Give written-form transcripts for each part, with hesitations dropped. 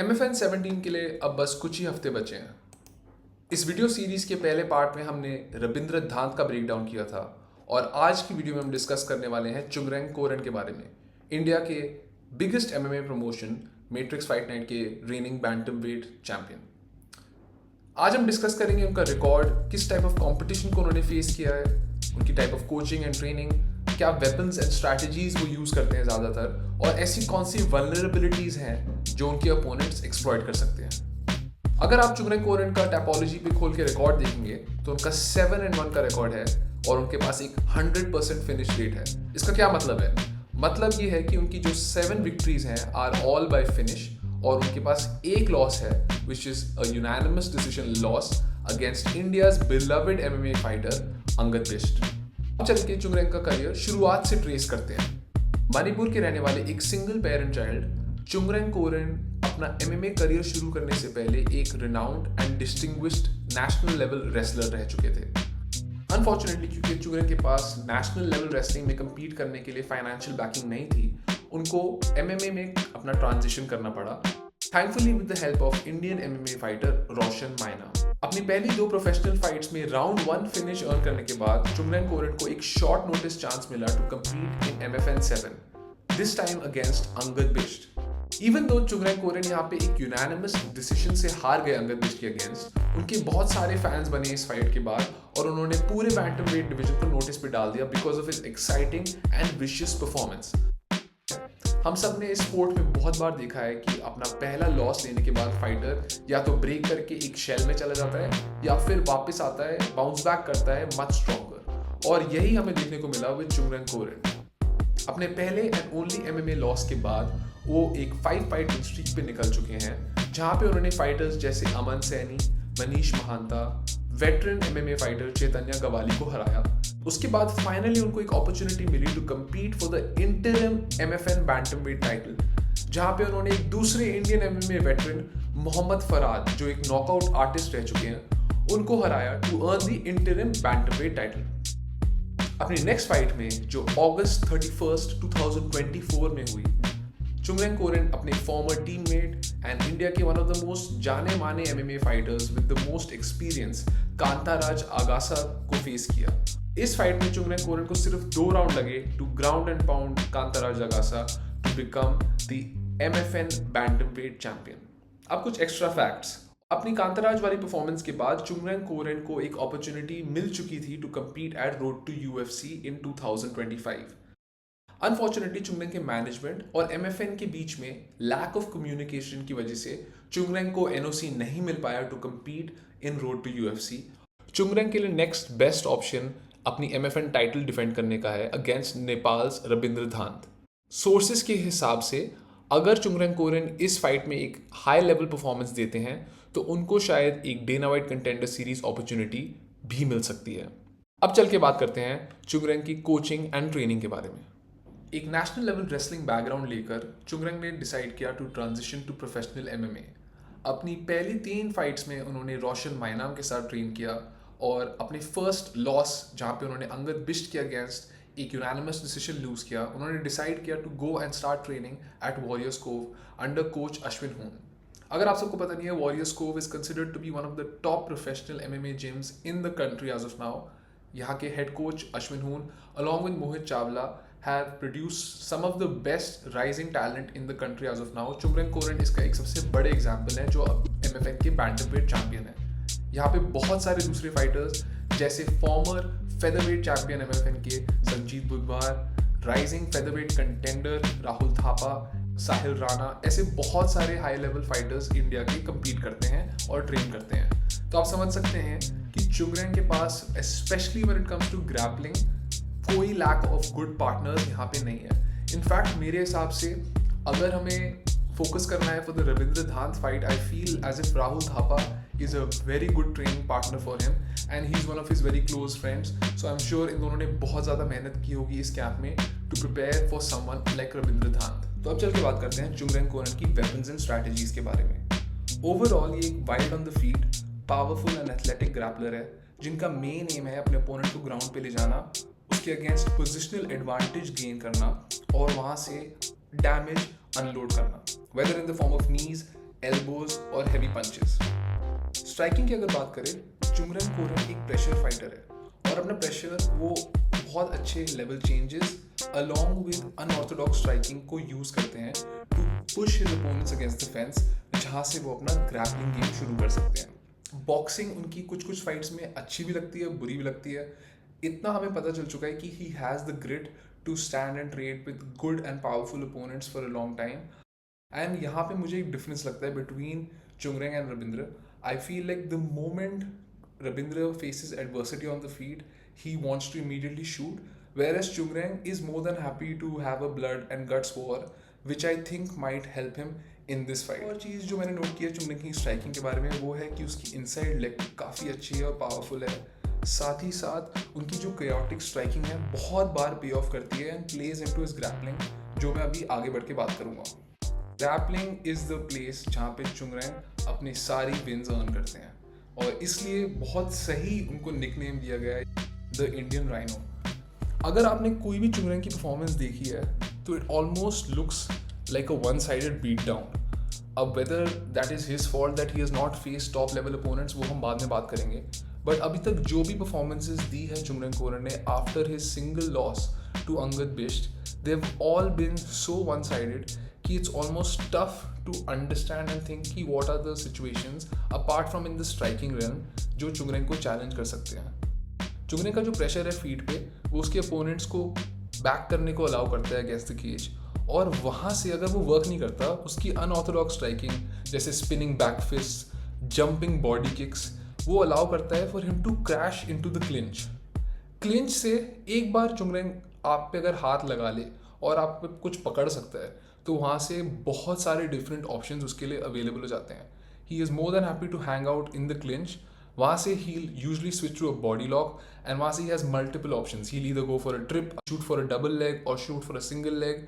MFN 17 के लिए अब बस कुछ ही हफ्ते बचे हैं। इस वीडियो सीरीज के पहले पार्ट में हमने रविंद्र धांत का ब्रेक डाउन किया था और आज की वीडियो में हम डिस्कस करने वाले हैं चुंगरेंग कोरेन के बारे में, इंडिया के biggest MMA promotion matrix fight night के रेनिंग बैंटमवेट चैंपियन। आज हम डिस्कस करेंगे उनका रिकॉर्ड, किस टाइप ऑफ कंपटीशन को उन्होंने फेस किया है, उनकी type of coaching and training, क्या वेपन्स एंड स्ट्रैटेजीज वो यूज करते हैं ज़्यादातर, और ऐसी कौन सी वल्नरेबिलिटीज हैं जो उनके अपोनेंट्स एक्सप्लॉइट कर सकते हैं। अगर आप चुंगरेंग कोरेन का टैपोलॉजी पे खोल के रिकॉर्ड देखेंगे तो उनका 7-1 का रिकॉर्ड है और उनके पास एक 100% फिनिश रेट है। इसका क्या मतलब है? मतलब ये है कि उनकी जो 7 विक्ट्रीज हैं आर ऑल बाय फिनिश और उनके पास एक लॉस है which is a unanimous decision loss against India's beloved MMA fighter Angad Bisht. अब चल के चुंगरेंग का करियर शुरुआत से ट्रेस करते हैं। मणिपुर के रहने वाले एक सिंगल पेरेंट चाइल्ड चुंगरेंग कोरेन अपना MMA करियर शुरू करने से पहले एक renowned and distinguished national level wrestler रह चुके थे। अनफॉर्चुनेटली क्योंकि चुंगरेंग के पास नेशनल लेवल रेसलिंग में कम्पीट करने के लिए फाइनेंशियल बैकिंग नहीं थी, उनको MMA में अपना ट्रांजिशन करना पड़ा, thankfully with the help of Indian MMA fighter Roshan Mainam. अपनी पहली 2 प्रोफेशनल फाइट्स में राउंड 1 फिनिश अर्न करने के बाद चुंगरेंग कोरेन को एक शॉर्ट नोटिस चांस मिला to compete in MFN 7, this time against Angad Bisht. Even though Chungreng कोरेन यहाँ पे एक यूनानिमस डिसीजन से हार गए अंगद बिष्ट के अगेंस्ट, उनके बहुत सारे फैंस बने इस फाइट के बाद और उन्होंने पूरे बैंटमवेट डिवीजन को नोटिस पे डाल दिया because of his exciting and vicious performance. हम सब ने इस स्पोर्ट में बहुत बार देखा है कि अपना पहला लॉस लेने के बाद फाइटर या तो ब्रेक करके एक शेल में चला जाता है या फिर वापस आता है, बाउंस बैक करता है मच स्ट्रॉन्गर, और यही हमें देखने को मिला विद चुंगरेंग कोरेन। अपने पहले एंड ओनली MMA लॉस के बाद वो एक 5 फाइट स्ट्रीक पे निकल चुके हैं जहां पे उन्होंने फाइटर्स जैसे Aman Saini, Manish Mahanta, veteran MMA fighter Chaitanya Gawali को हराया। उसके बाद फाइनली उनको एक अपॉर्चुनिटी मिली to compete for the interim MFN Bantamweight title, जहां पे उन्होंने एक दूसरे Indian MMA veteran Mohammad Farhad, जो एक नॉकआउट आर्टिस्ट रह चुके हैं, उनको हराया to earn the interim Bantamweight title. अपनी नेक्स्ट फाइट में जो अगस्त 31, 2024 में हुई, चुंगरेंग कोरेन अपने फॉर्मर टीममेट एंड इंडिया के वन ऑफ द मोस्ट जाने माने MMA fighters with the most experience Kantaraj Agasa को फेस किया। इस फाइट में चुंगरेंग कोरेन को सिर्फ 2 राउंड लगे to ground and pound Kantaraj Agasa to become the MFN Bantamweight champion. अब कुछ एक्स्ट्रा फैक्ट्स। अपनी कांताराज वाली परफॉर्मेंस के बाद चुंगरेंग कोरेन को एक अपॉर्चुनिटी मिल चुकी थी to compete at road to UFC in 2025। Unfortunately Chungreng के मैनेजमेंट और MFN के बीच में लैक ऑफ कम्युनिकेशन की वजह से चुंगरेंग को NOC नहीं मिल पाया to compete in road to UFC। Chungreng के लिए नेक्स्ट बेस्ट ऑप्शन अपनी MFN टाइटल डिफेंड करने का है अगेंस्ट नेपाल्स रविंद्र धांत। सोर्सेस के हिसाब से अगर चुंगरेंग कोरेन इस फाइट में एक हाई लेवल परफॉर्मेंस देते हैं तो उनको शायद एक Dana White contender series opportunity भी मिल सकती है। अब चल के बात करते हैं चुंगरेंग की कोचिंग एंड ट्रेनिंग के बारे में। एक नेशनल लेवल रेसलिंग बैकग्राउंड लेकर चुंगरेंग ने डिसाइड किया to transition to professional MMA। अपनी पहली 3 फाइट्स में उन्होंने रोशन माइना के साथ ट्रेन किया और अपने फर्स्ट लॉस जहाँ पे उन्होंने अंगद बिष्ट के अगेंस्ट एक यूनानिमस डिसीजन लूज किया, उन्होंने डिसाइड किया to go and start training at Warriors Cove under coach Ashwin Hun. अगर आप सबको पता नहीं है, Warriors Cove is considered to be one of the top professional MMA gyms in the country as of now. यहाँ के head coach Ashwin Hun along with Mohit Chawla have produced some of the best rising talent in the country as of now. चुंगरेंग कोरेन इसका एक सबसे बड़े example है जो अब MFN के बैंटमवेट चैंपियन है। यहाँ पे बहुत सारे दूसरे फाइटर्स जैसे फॉर्मर फेदरवेट चैंपियन MFN के Sanjeet Budhwar, rising featherweight contender Rahul Thapa, Sahil Rana, ऐसे बहुत सारे हाई लेवल फाइटर्स इंडिया के कम्पीट करते हैं और ट्रेन करते हैं। तो आप समझ सकते हैं कि चुंगरेंग के पास especially when it comes to grappling कोई लैक ऑफ गुड पार्टनर्स यहाँ पे नहीं है। इनफैक्ट मेरे हिसाब से अगर हमें फोकस करना है for the Rabindra Dhant fight, I feel as if Rahul Thapa is a very good training partner for him and he is one of his very close friends. So I am sure इन दोनों ने बहुत ज़्यादा मेहनत की होगी इस कैंप में to prepare for someone like Rabindra Dhant. तो अब चल के बात करते हैं चुंगरेंग कोरेन की वेपन्स एंड स्ट्रैटेजीज के बारे में। ओवरऑल ये एक wild on the feet, powerful and athletic grappler है जिनका मेन एम है अपने ओपोनेंट को ग्राउंड पे ले जाना, उसके अगेंस्ट पोजिशनल एडवांटेज गेन करना और वहाँ से डैमेज अनलोड करना, whether in the form of knees, elbows और हैवी पंचेस। स्ट्राइकिंग की अगर बात करें, चुंगरेंग कोरेन एक प्रेशर फाइटर है और अपना प्रेशर वो बहुत अच्छे level changes along with unorthodox striking को यूज करते हैं to push his opponents against the fence, जहाँ से वो अपना ग्रैपलिंग गेम शुरू कर सकते हैं। बॉक्सिंग उनकी कुछ कुछ फाइट्स में अच्छी भी लगती है, बुरी भी लगती है। इतना हमें पता चल चुका है कि he has the grit to stand and trade with good and powerful opponents for a long time. And यहाँ पे मुझे एक डिफरेंस लगता है between Chungreng and Rabindra. I feel like the moment Rabindra faces adversity on the feet, he wants to immediately shoot, whereas Chungreng is more than happy to have a blood and guts war, which I think might help him in this fight. और चीज़ जो मैंने note किया चुंगरेंग की striking के बारे में वो है कि उसकी इनसाइड लेग काफ़ी अच्छी है और पावरफुल है। साथ ही साथ उनकी जो chaotic स्ट्राइकिंग है बहुत बार पे ऑफ करती है and plays into his grappling, जो मैं अभी आगे बढ़ के बात करूँगा। ग्रैपलिंग इज़ द प्लेस जहाँ पे चुंगरेंग अपनी सारी विन्स अर्न करते हैं और इसलिए बहुत सही उनको निकनेम दिया गया है द इंडियन राइनो। अगर आपने कोई भी चुंगरेंग की परफॉर्मेंस देखी है तो it almost looks like a one sided beat down. अब whether that is his fault that he has not face top level opponents वो हम बाद में बात करेंगे, बट अभी तक जो भी परफॉर्मेंसेज दी है चुंगरेंग कोरेन ने after his single loss to Angad Bisht, they have all been so one sided कि it's almost tough to understand and think कि what are the situations apart from in the striking realm जो चुंगरेंग को चैलेंज कर सकते हैं। चुंगरेंग का जो प्रेशर है फीट पे वो उसके अपोनेंट्स को बैक करने को अलाउ करता है अगेंस्ट द केज, और वहाँ से अगर वो वर्क नहीं करता उसकी अनऑर्थोडॉक्स स्ट्राइकिंग जैसे spinning back fist, jumping body kicks वो अलाउ करता है for him to crash into the clinch. Clinch से एक बार चुंगरेंग आप पे अगर हाथ लगा ले और आप पे कुछ पकड़ सकता है तो वहाँ से बहुत सारे डिफरेंट ऑप्शंस उसके लिए अवेलेबल हो जाते हैं। He is more than happy to hang out in the clinch. वहाँ से he usually switch to a body lock and वहाँ से he has multiple options. He either go for a trip, shoot for a double leg और shoot for a single leg.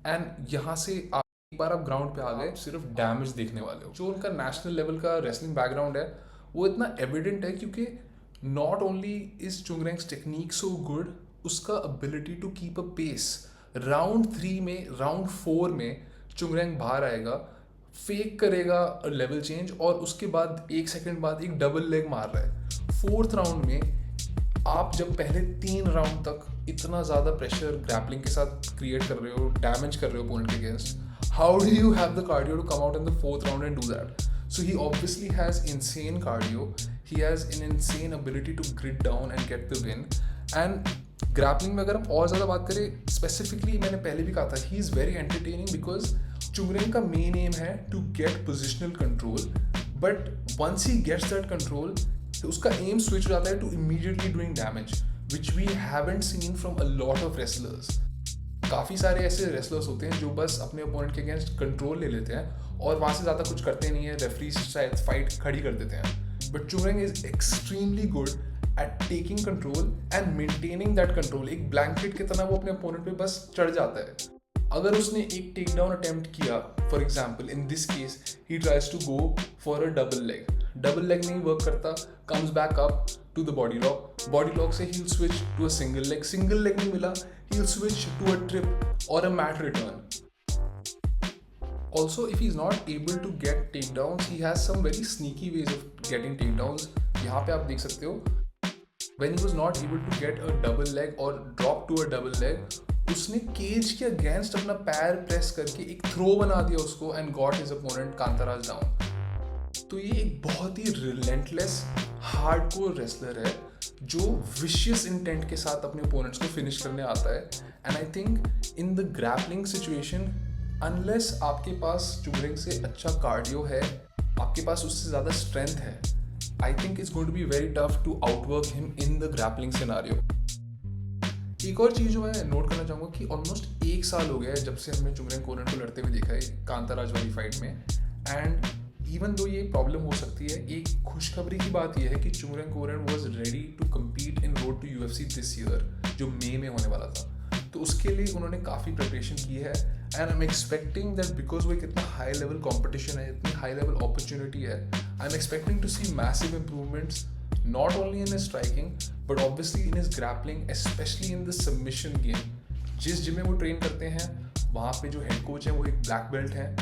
And यहाँ से आप एक बार आप ग्राउंड पे आ गए सिर्फ डैमेज देखने वाले हो। जो उनका नेशनल लेवल का रेसलिंग बैकग्राउंड है वो इतना एविडेंट है क्योंकि not only is Chungreng's technique so good, उसका ability to keep a pace. Round 3 में, राउंड 4 में चुंगरेंग बाहर आएगा, फेक करेगा लेवल चेंज और उसके बाद 1 सेकंड बाद एक डबल लेग मार रहा है। 4th राउंड में आप जब पहले 3 राउंड तक इतना ज़्यादा प्रेशर ग्रैपलिंग के साथ क्रिएट कर रहे हो, डैमेज कर रहे हो ओपोनेंट के against, how do you have the cardio to come out in the 4th round and do that? So he obviously has insane cardio, he has an insane ability to grit down and get the win. And grappling में अगर हम और ज़्यादा बात करें specifically, मैंने पहले भी कहा था he is very entertaining because Chungreng का मेन एम है to get positional control, but once he gets that control तो उसका एम स्विच हो जाता है to immediately doing damage, which we haven't seen from a lot of wrestlers. काफ़ी सारे ऐसे रेसलर्स होते हैं जो बस अपने ओपोनेंट के अगेंस्ट कंट्रोल ले लेते हैं और वहाँ से ज़्यादा कुछ करते नहीं है, रेफरी शायद फाइट खड़ी कर देते हैं। But Chungreng is extremely good at taking control and maintaining that control. एक ब्लैंकेट की तरह वो अपने ओपोनेंट पे बस चढ़ जाता है। अगर उसने एक टेक डाउन अटेम्प्ट किया, for example in this case he tries to go for a double leg नहीं वर्क करता, comes back up to the body lock से he will switch to a single leg नहीं मिला, he will switch to a trip or a mat return. Also, if he's not able to get takedowns, he has some very sneaky ways of getting takedowns. यहाँ पे आप देख सकते हो, when he was not able to get a double leg or drop to a double leg, उसने cage के against अपना पैर प्रेस करके एक थ्रो बना दिया उसको and got his opponent कांताराज down. तो ये एक बहुत ही रिलेंटलेस हार्डकोर रेसलर है जो विशियस इंटेंट के साथ अपने ओपोनेंट्स को फिनिश करने आता है। And I think in the grappling situation, unless आपके पास चुंगरेंग से अच्छा कार्डियो है, आपके पास उससे ज़्यादा स्ट्रेंथ है, I think it's going to be very tough to outwork him in the grappling scenario. एक और चीज़ जो मैं नोट करना चाहूँगा कि ऑलमोस्ट 1 साल हो गया है जब से हमने चुंगरेंग कोरेन को लड़ते हुए देखा है कांताराज वाली फाइट में। एंड इवन दो ये प्रॉब्लम हो सकती है, एक खुशखबरी की बात यह है कि Chungreng Koren was ready to compete in road to UFC this year, जो मई में होने वाला था। तो उसके लिए उन्होंने काफ़ी प्रिपरेशन की है and I am expecting that because वो एक इतना हाई लेवल कॉम्पिटिशन है, इतनी हाई लेवल अपॉर्चुनिटी है, I am expecting to see massive improvements not only in his striking but obviously in his grappling, specially in the submission game. जिस gym में वो train करते हैं वहाँ पे जो हेड कोच है वो एक ब्लैक बेल्ट है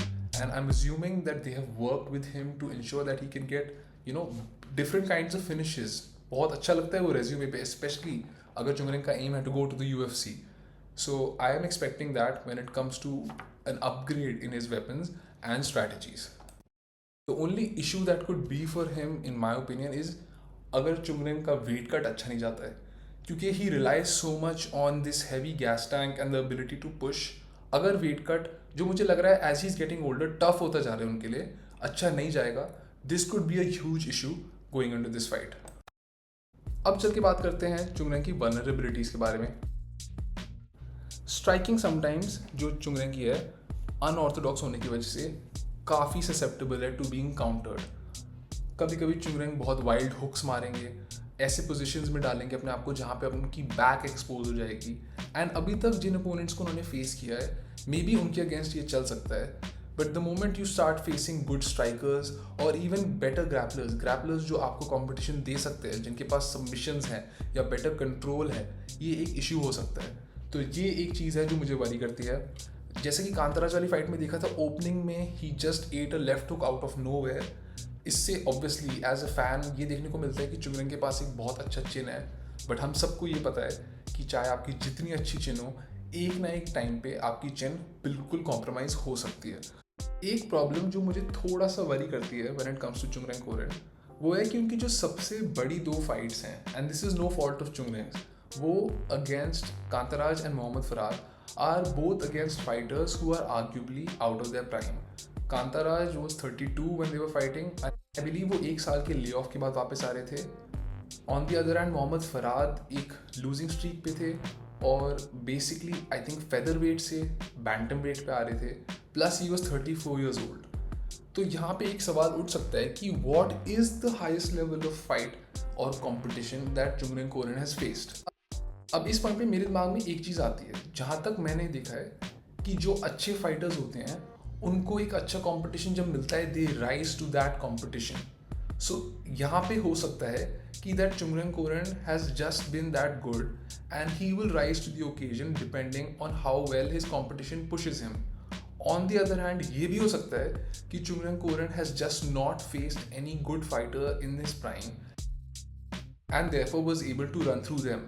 and I'm assuming that they have worked with him to ensure that he can get different kinds of finishes. बहुत अच्छा लगता है वो resume पे, especially अगर चुंगरेंग का aim है to go to the UFC. So I am expecting that when it comes to an upgrade in his weapons and strategies. The only issue that could be for him in my opinion is अगर चुंगरेंग का weight cut अच्छा नहीं जाता है, क्योंकि he relies so much on this heavy gas tank and the ability to push. अगर weight cut जो मुझे लग रहा है as he is getting older tough होता जा रहा है उनके लिए, अच्छा नहीं जाएगा, this could be a huge issue going into this fight. अब चल के बात करते हैं चुंगरेंग की vulnerabilities के बारे में. Striking sometimes जो चुंगरेंग की है unorthodox होने की वजह से काफ़ी susceptible है to being countered. कभी कभी चुंगरेंग बहुत वाइल्ड हुक्स मारेंगे, ऐसे पोजीशंस में डालेंगे अपने आप को जहाँ पे उनकी बैक एक्सपोज हो जाएगी. एंड अभी तक जिन अपोनेंट्स को उन्होंने फेस किया है मे बी उनके अगेंस्ट ये चल सकता है, but the moment you start facing good strikers और इवन बेटर ग्रैपलर्स जो आपको कंपटीशन दे सकते हैं, जिनके पास सबमिशंस हैं या बेटर कंट्रोल है, ये एक इशू हो सकता है. तो ये एक चीज़ है जो मुझे वरी करती है. जैसे कि कांताराज वाली फाइट में देखा था, ओपनिंग में ही just ate a left hook out of nowhere. इससे ऑब्वियसली एज अ फैन ये देखने को मिलता है कि चुंगरेंग के पास एक बहुत अच्छा चिन है, बट हम सबको ये पता है कि चाहे आपकी जितनी अच्छी चिन हो, एक ना एक टाइम पे आपकी चिन बिल्कुल कॉम्प्रोमाइज हो सकती है. एक प्रॉब्लम जो मुझे थोड़ा सा वरी करती है व्हेन इट कम्स टू चुंगरेंग कोरेन, वो है कि उनकी जो सबसे बड़ी 2 फाइट्स हैं, and this is no fault of Chungreng, वो against Kantaraj and Mohammad Farar are both against fighters who are arguably out of their prime. Kantaraj was 32 when they were fighting. I believe वो 1 साल के ले ऑफ के बाद वापस आ रहे थे. On the other hand Mohammad Farad एक लूजिंग स्ट्रीक पे थे और basically I think featherweight से बैंटम वेट पे आ रहे थे, plus he was 34 years old. तो यहाँ पे एक सवाल उठ सकता है कि what is the highest level of fight और competition that Chungreng कोरेन has faced. अब इस पॉइंट पे मेरे दिमाग में एक चीज़ आती है, जहाँ तक मैंने देखा है कि जो अच्छे फाइटर्स होते हैं उनको एक अच्छा कंपटीशन जब मिलता है, they rise to that competition. So यहाँ पे हो सकता है कि that Chungreng Koren has just been that good and he will rise to the occasion depending on how well his competition pushes him. On the other hand ये भी हो सकता है कि Chungreng Koren has just not faced any good fighter in this prime and therefore was able to run through them.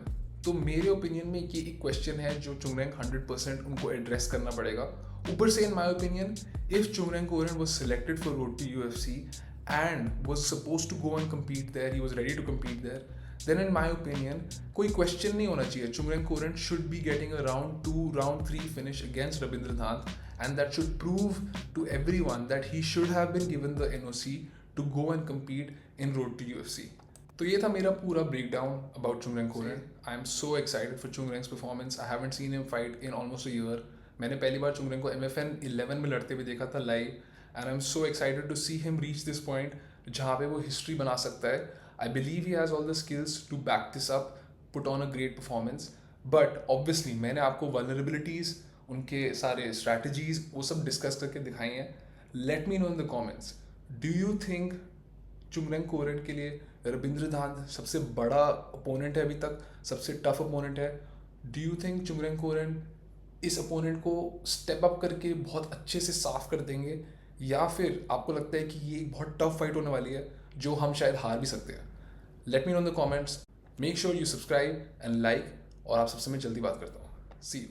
तो मेरे opinion में ये एक क्वेश्चन है जो चुंगरेंग 100% उनको एड्रेस करना पड़ेगा. ऊपर से in my opinion, if Chungreng Koren was selected for road to UFC and was supposed to go and compete there, he was ready to compete there, then in my opinion कोई क्वेश्चन नहीं होना चाहिए. चुंगरेंग कोरेन should be getting a round 2, round 3 finish against Rabindra Dhant, and that should prove to everyone that he should have been given the NOC to go and compete in road to UFC. तो ये था मेरा पूरा breakdown about Chungreng Koren. I am so excited for Chungreng's performance. I haven't seen him fight in almost a year. मैंने पहली बार चुंगरेंग को MFN 11 में लड़ते हुए देखा था live, and I am so excited to see him reach this point जहाँ पे वो हिस्ट्री बना सकता है. I believe he has all the skills to back this up, put on a great performance. But obviously मैंने आपको vulnerabilities, उनके सारे स्ट्रैटेजीज वो सब डिस्कस करके दिखाई हैं. Let me know in the comments, do you think Chungreng Koren के लिए रविंद्र धांत सबसे बड़ा अपोनेंट है, अभी तक सबसे टफ अपोनेंट है? डू यू थिंक चुंगरेंग कोरेन इस अपोनेंट को स्टेप अप करके बहुत अच्छे से साफ कर देंगे, या फिर आपको लगता है कि ये एक बहुत टफ फाइट होने वाली है जो हम शायद हार भी सकते हैं? Let me know in the comments. Make sure you subscribe and like, और आप सबसे मैं जल्दी बात करता हूँ. सी यू.